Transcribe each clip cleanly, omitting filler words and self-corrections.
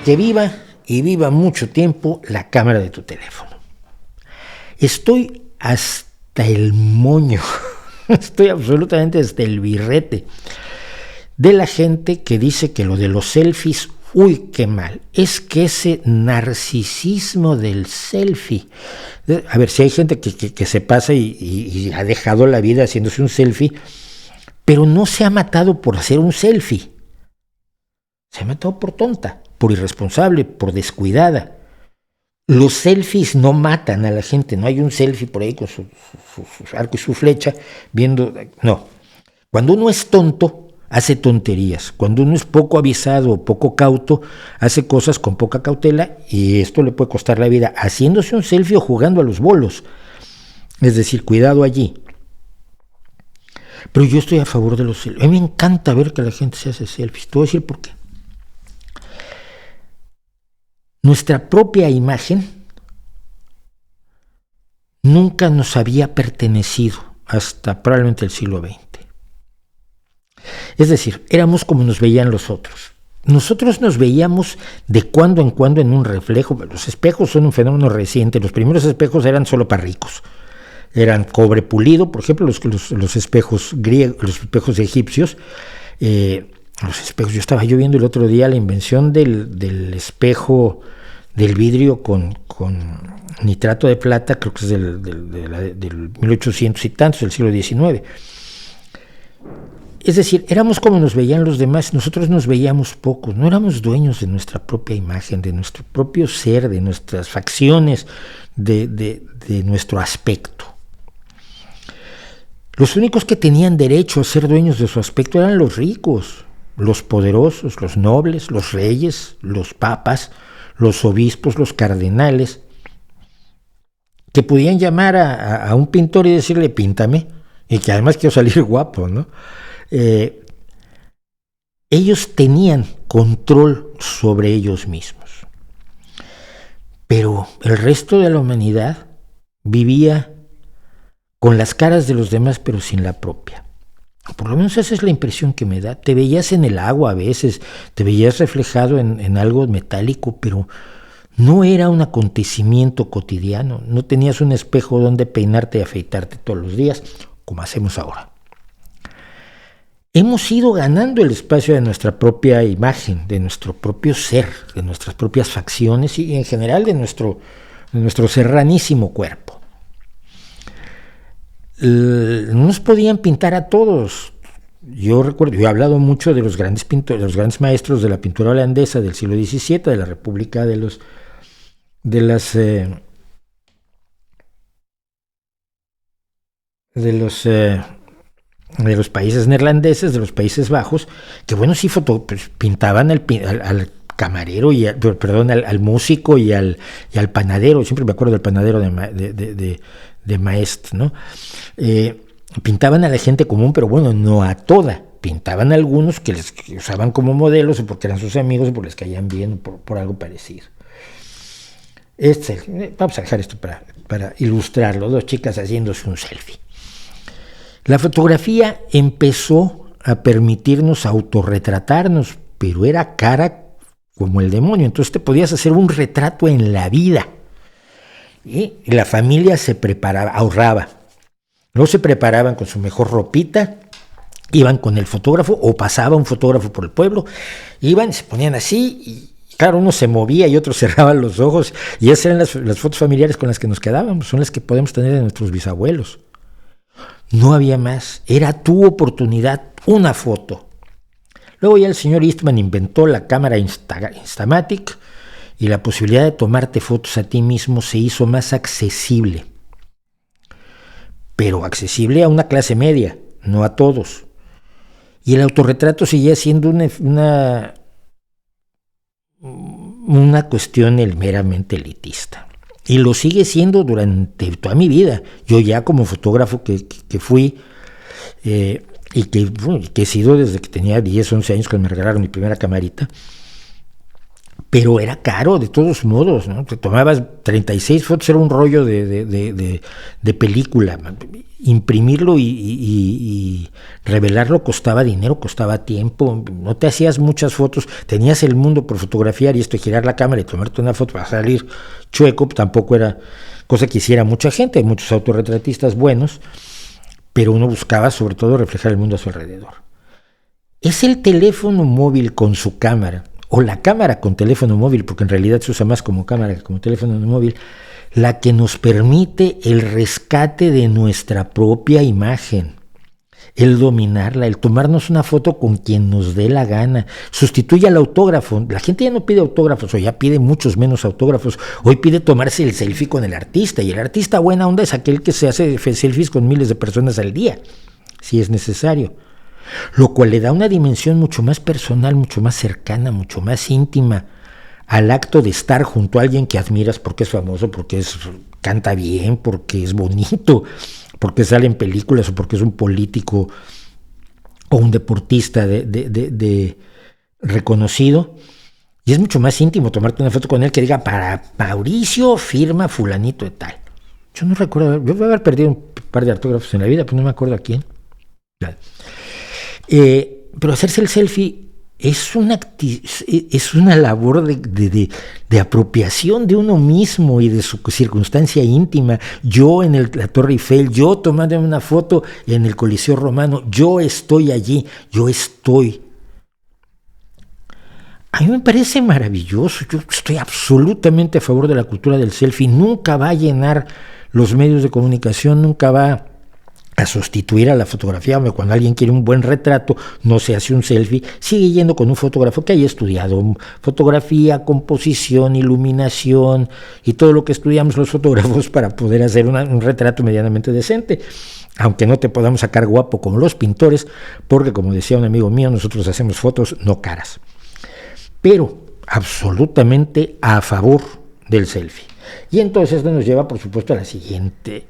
Que viva y viva mucho tiempo la cámara de tu teléfono. Estoy hasta el moño, estoy absolutamente hasta el birrete de la gente que dice que lo de los selfies, uy, qué mal. Es que ese narcisismo del selfie. A ver, si hay gente que se pasa y ha dejado la vida haciéndose un selfie, pero no se ha matado por hacer un selfie. Se ha matado por tonta, por irresponsable, por descuidada. Los selfies no matan a la gente, no hay un selfie por ahí con su arco y su flecha viendo, no. Cuando uno es tonto, hace tonterías. Cuando uno es poco avisado o poco cauto, hace cosas con poca cautela y esto le puede costar la vida haciéndose un selfie o jugando a los bolos. Es decir, cuidado allí. Pero yo estoy a favor de los selfies. A mí me encanta ver que la gente se hace selfies. Te voy a decir por qué. Nuestra propia imagen nunca nos había pertenecido hasta probablemente el siglo XX. Es decir, éramos como nos veían los otros. Nosotros nos veíamos de cuando en cuando en un reflejo. Los espejos son un fenómeno reciente. Los primeros espejos eran solo para ricos. Eran cobre pulido, por ejemplo, los espejos griegos, los espejos egipcios. Los espejos, yo estaba viendo el otro día la invención del espejo del vidrio con nitrato de plata, creo que es del 1800 y tantos, del siglo XIX. Es decir, éramos como nos veían los demás, nosotros nos veíamos pocos, no éramos dueños de nuestra propia imagen, de nuestro propio ser, de nuestras facciones, de nuestro aspecto. Los únicos que tenían derecho a ser dueños de su aspecto eran los ricos, los poderosos, los nobles, los reyes, los papas, los obispos, los cardenales, que podían llamar a un pintor y decirle, píntame, y que además quiero salir guapo, ¿no? Ellos tenían control sobre ellos mismos. Pero el resto de la humanidad vivía con las caras de los demás, pero sin la propia. Por lo menos esa es la impresión que me da. Te veías en el agua a veces, te veías reflejado en algo metálico, pero no era un acontecimiento cotidiano. No tenías un espejo donde peinarte y afeitarte todos los días, como hacemos ahora. Hemos ido ganando el espacio de nuestra propia imagen, de nuestro propio ser, de nuestras propias facciones y en general de nuestro serranísimo cuerpo. No nos podían pintar a todos. Yo recuerdo, yo he hablado mucho de los grandes pintores, los grandes maestros de la pintura holandesa del siglo XVII, de la República de los países neerlandeses, de los Países Bajos, que bueno, sí pintaban al camarero y al músico y al panadero. Siempre me acuerdo del panadero de Maest, ¿no? Pintaban a la gente común, pero bueno, no a toda. Pintaban a algunos que usaban como modelos o porque eran sus amigos o porque les caían bien por algo parecido. Vamos a dejar esto para ilustrarlo. Dos chicas haciéndose un selfie. La fotografía empezó a permitirnos autorretratarnos, pero era cara como el demonio. Entonces te podías hacer un retrato en la vida. Y la familia se preparaba, ahorraba. No se preparaban con su mejor ropita, iban con el fotógrafo o pasaba un fotógrafo por el pueblo, iban, se ponían así y claro, uno se movía y otro cerraba los ojos y esas eran las fotos familiares con las que nos quedábamos, son las que podemos tener de nuestros bisabuelos. No había más, era tu oportunidad, una foto. Luego ya el señor Eastman inventó la cámara Instamatic y la posibilidad de tomarte fotos a ti mismo se hizo más accesible. Pero accesible a una clase media, no a todos. Y el autorretrato seguía siendo una cuestión meramente elitista. Y lo sigue siendo durante toda mi vida. Yo ya como fotógrafo que fui y que he sido desde que tenía 10, 11 años cuando me regalaron mi primera camarita, pero era caro de todos modos, ¿no? Te tomabas 36 fotos, era un rollo de película. Imprimirlo y revelarlo costaba dinero, costaba tiempo, no te hacías muchas fotos, tenías el mundo por fotografiar y esto de girar la cámara y tomarte una foto para salir chueco, tampoco era cosa que hiciera mucha gente, hay muchos autorretratistas buenos, pero uno buscaba sobre todo reflejar el mundo a su alrededor. Es el teléfono móvil con su cámara, o la cámara con teléfono móvil, porque en realidad se usa más como cámara que como teléfono móvil, la que nos permite el rescate de nuestra propia imagen, el dominarla, el tomarnos una foto con quien nos dé la gana, sustituye al autógrafo. La gente ya no pide autógrafos, o ya pide muchos menos autógrafos, hoy pide tomarse el selfie con el artista, y el artista buena onda es aquel que se hace selfies con miles de personas al día, si es necesario, lo cual le da una dimensión mucho más personal, mucho más cercana, mucho más íntima al acto de estar junto a alguien que admiras porque es famoso, porque canta bien, porque es bonito, porque sale en películas o porque es un político o un deportista de reconocido. Y es mucho más íntimo tomarte una foto con él que diga, para Mauricio firma fulanito de tal. Yo no recuerdo, yo voy a haber perdido un par de autógrafos en la vida, pero no me acuerdo a quién. Pero hacerse el selfie es una labor de apropiación de uno mismo y de su circunstancia íntima. Yo en la Torre Eiffel, yo tomando una foto en el Coliseo Romano, yo estoy allí, yo estoy. A mí me parece maravilloso, yo estoy absolutamente a favor de la cultura del selfie, nunca va a llenar los medios de comunicación, nunca va a sustituir a la fotografía. Cuando alguien quiere un buen retrato, no se hace un selfie, sigue yendo con un fotógrafo que haya estudiado fotografía, composición, iluminación y todo lo que estudiamos los fotógrafos para poder hacer un retrato medianamente decente, aunque no te podamos sacar guapo como los pintores, porque como decía un amigo mío, nosotros hacemos fotos no caras, pero absolutamente a favor del selfie. Y entonces esto nos lleva, por supuesto, a la siguiente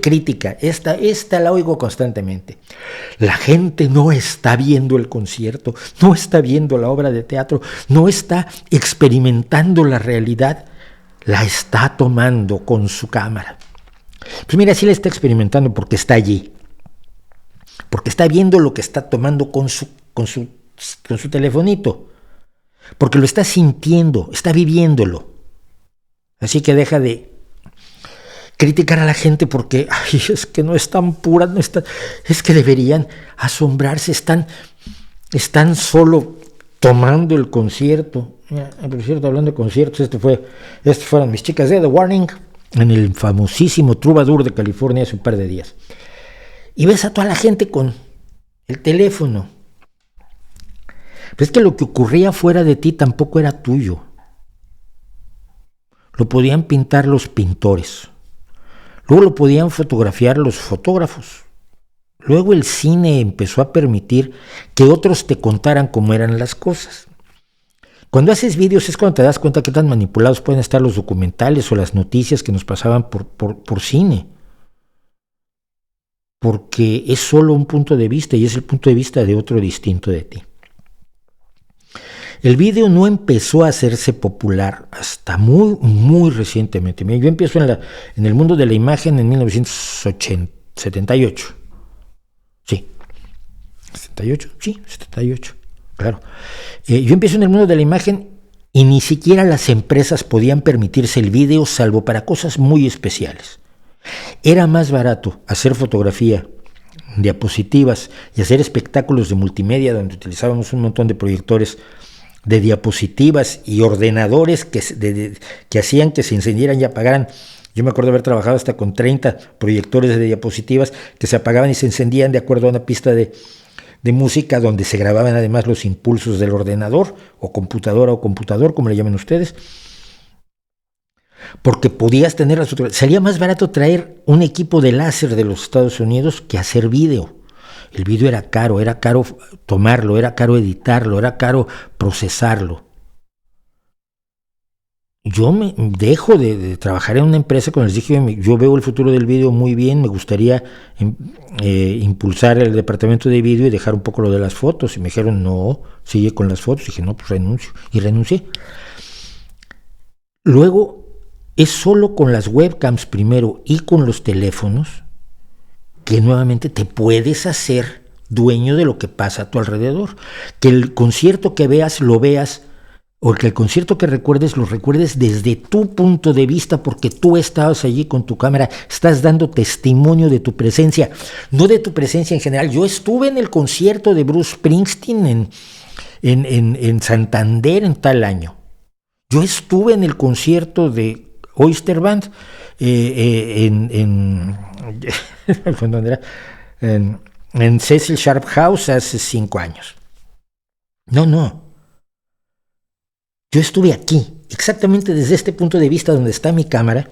crítica. Esta la oigo constantemente. La gente no está viendo el concierto, no está viendo la obra de teatro, no está experimentando la realidad, la está tomando con su cámara. Pues mira, sí la está experimentando porque está allí, porque está viendo lo que está tomando con su telefonito, porque lo está sintiendo, está viviéndolo. Así que deja de criticar a la gente porque es que no es tan pura, es que deberían asombrarse, están solo tomando el concierto. Por cierto, hablando de conciertos, estas fueron mis chicas de The Warning en el famosísimo Troubadour de California hace un par de días. Y ves a toda la gente con el teléfono. Pero es que lo que ocurría fuera de ti tampoco era tuyo. Lo podían pintar los pintores. Luego lo podían fotografiar los fotógrafos. Luego el cine empezó a permitir que otros te contaran cómo eran las cosas. Cuando haces vídeos es cuando te das cuenta qué tan manipulados pueden estar los documentales o las noticias que nos pasaban por cine. Porque es solo un punto de vista y es el punto de vista de otro distinto de ti. El vídeo no empezó a hacerse popular hasta muy, muy recientemente. Yo empiezo en el mundo de la imagen en 1978. Sí, 78, sí, 78, claro. Yo empiezo en el mundo de la imagen y ni siquiera las empresas podían permitirse el vídeo salvo para cosas muy especiales. Era más barato hacer fotografía, diapositivas y hacer espectáculos de multimedia donde utilizábamos un montón de proyectores de diapositivas y ordenadores que hacían que se encendieran y apagaran. Yo me acuerdo de haber trabajado hasta con 30 proyectores de diapositivas que se apagaban y se encendían de acuerdo a una pista de música donde se grababan además los impulsos del ordenador o computadora o computador, como le llaman ustedes, porque podías tener las fotografías. Salía más barato traer un equipo de láser de los Estados Unidos que hacer vídeo. El vídeo era caro tomarlo, era caro editarlo, era caro procesarlo. yo me dejo de trabajar en una empresa cuando les dije, yo veo el futuro del vídeo muy bien, me gustaría impulsar el departamento de vídeo y dejar un poco lo de las fotos. Y me dijeron, no, sigue con las fotos. Y dije, no, pues renuncio. Y renuncié. Luego, es solo con las webcams primero y con los teléfonos que nuevamente te puedes hacer dueño de lo que pasa a tu alrededor. Que el concierto que veas, lo veas, o que el concierto que recuerdes, lo recuerdes desde tu punto de vista, porque tú estabas allí con tu cámara, estás dando testimonio de tu presencia, no de tu presencia en general. Yo estuve en el concierto de Bruce Springsteen en Santander en tal año. Yo estuve en el concierto de Oyster Band ¿dónde era? En Cecil Sharp House hace 5 años. No. Yo estuve aquí, exactamente desde este punto de vista donde está mi cámara.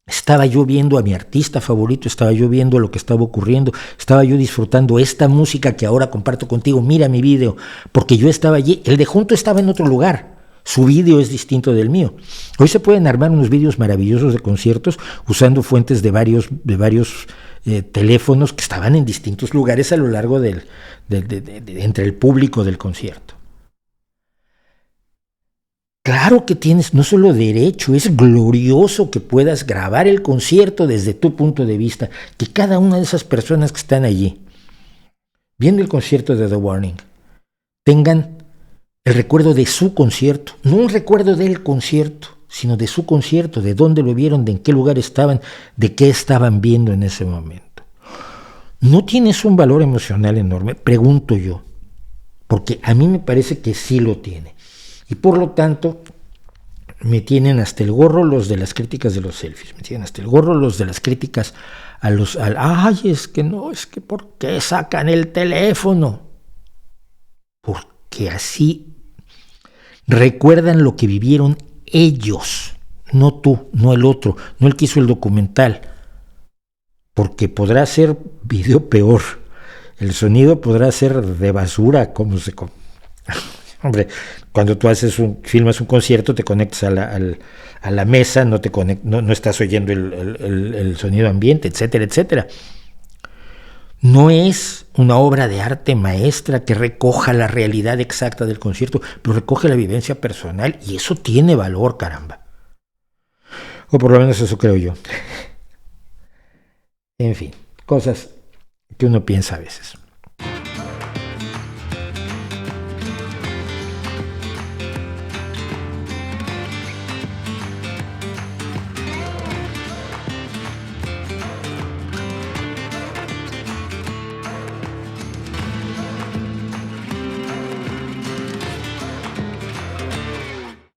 Estaba yo viendo a mi artista favorito, estaba yo viendo lo que estaba ocurriendo, estaba yo disfrutando esta música que ahora comparto contigo. Mira mi video, porque yo estaba allí. El de junto estaba en otro lugar. Su vídeo es distinto del mío. Hoy se pueden armar unos vídeos maravillosos de conciertos usando fuentes de varios teléfonos que estaban en distintos lugares a lo largo entre el público del concierto. Claro que tienes no solo derecho, es glorioso que puedas grabar el concierto desde tu punto de vista, que cada una de esas personas que están allí, viendo el concierto de The Warning, tengan el recuerdo de su concierto, no un recuerdo del concierto, sino de su concierto, de dónde lo vieron, de en qué lugar estaban, de qué estaban viendo en ese momento. ¿No tienes un valor emocional enorme? Pregunto yo, porque a mí me parece que sí lo tiene. Y por lo tanto, me tienen hasta el gorro los de las críticas de los selfies, me tienen hasta el gorro los de las críticas ay, es que ¿por qué sacan el teléfono? Porque así recuerdan lo que vivieron ellos, no tú, no el otro, no el que hizo el documental, porque podrá ser video peor, el sonido podrá ser de basura, como se... Hombre, cuando tú filmas un concierto, te conectas a la mesa, no estás oyendo el sonido ambiente, etcétera, etcétera. No es una obra de arte maestra que recoja la realidad exacta del concierto, pero recoge la vivencia personal y eso tiene valor, caramba. O por lo menos eso creo yo. En fin, cosas que uno piensa a veces.